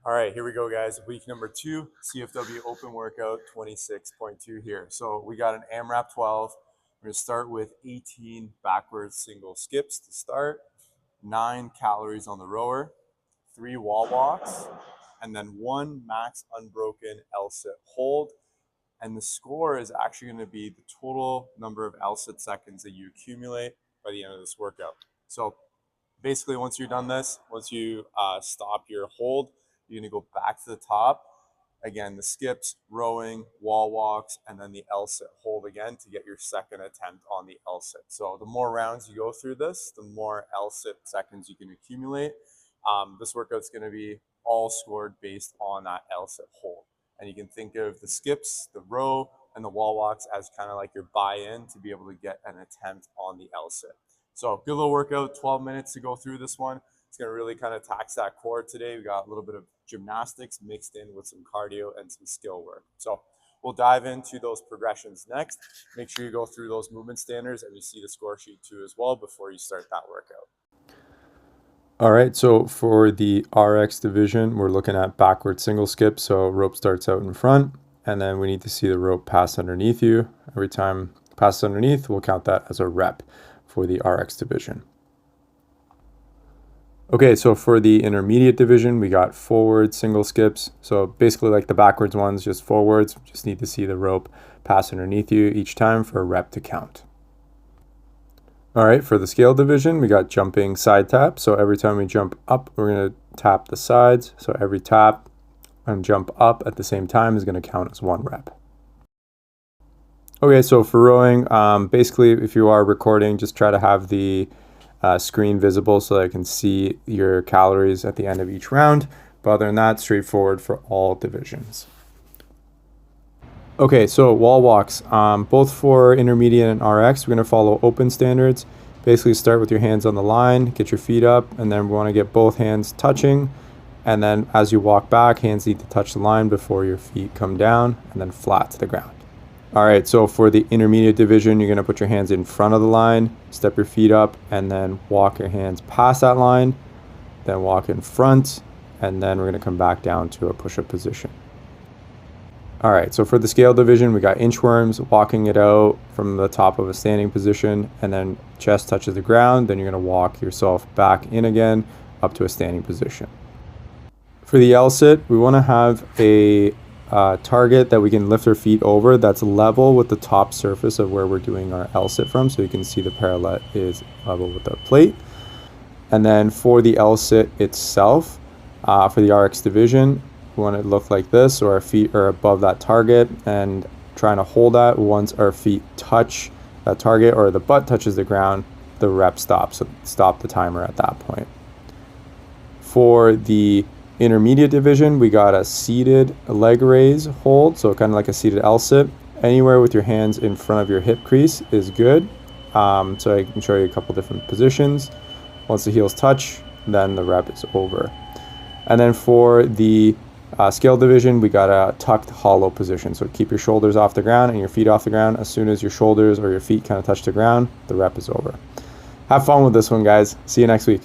All right, here we go, guys. Week number 2, Cfw Open workout 26.2 here. So we got an AMRAP 12. We're going to start with 18 backwards single skips to start, 9 calories on the rower, 3 wall walks, and then 1 max unbroken L-sit hold. And the score is actually going to be the total number of L-sit seconds that you accumulate by the end of this workout. So basically, once you're done this, once you stop your hold, you're going to go back to the top. Again, the skips, rowing, wall walks, and then the L-sit hold again to get your second attempt on the L-sit. So the more rounds you go through this, the more L-sit seconds you can accumulate. This workout's going to be all scored based on that L-sit hold. And you can think of the skips, the row, and the wall walks as kind of like your buy-in to be able to get an attempt on the L-sit. So good little workout, 12 minutes to go through this one. It's going to really kind of tax that core today. We got a little bit of gymnastics mixed in with some cardio and some skill work. So we'll dive into those progressions next. Make sure you go through those movement standards and you see the score sheet too as well before you start that workout. All right, so for the RX division, we're looking at backward single skip. So rope starts out in front, and then we need to see the rope pass underneath you. Every time it passes underneath, we'll count that as a rep for the RX division. Okay, so for the intermediate division, we got forward single skips. So basically like the backwards ones, just forwards. Just need to see the rope pass underneath you each time for a rep to count. All right, for the scale division, we got jumping side tap. So every time we jump up, we're going to tap the sides. So every tap and jump up at the same time is going to count as 1 rep. Okay, so for rowing, basically if you are recording, just try to have the screen visible so that I can see your calories at the end of each round. But other than that, straightforward for all divisions. Okay, so wall walks, both for intermediate and RX, we're going to follow open standards. Basically start with your hands on the line, get your feet up, and then we want to get both hands touching. And then as you walk back, hands need to touch the line before your feet come down and then flat to the ground. All right, so for the intermediate division, you're going to put your hands in front of the line, step your feet up, and then walk your hands past that line, then walk in front, and then we're going to come back down to a push-up position. All right, so for the scale division, we got inchworms, walking it out from the top of a standing position, and then chest touches the ground. Then you're going to walk yourself back in again up to a standing position. For the L-sit, we want to have a target that we can lift our feet over that's level with the top surface of where we're doing our L-sit from, so you can see the parallel is level with the plate. And then for the L-sit itself, for the RX division, we want it to look like this, so our feet are above that target and trying to hold that. Once our feet touch that target or the butt touches the ground, the rep stops, so stop the timer at that point. For the intermediate division, we got a seated leg raise hold, so kind of like a seated L-sit. Anywhere with your hands in front of your hip crease is good. So I can show you a couple different positions. Once the heels touch, then the rep is over. And then for the scale division, we got a tucked hollow position. So keep your shoulders off the ground and your feet off the ground. As soon as your shoulders or your feet kind of touch the ground, the rep is over. Have fun with this one, guys. See you next week.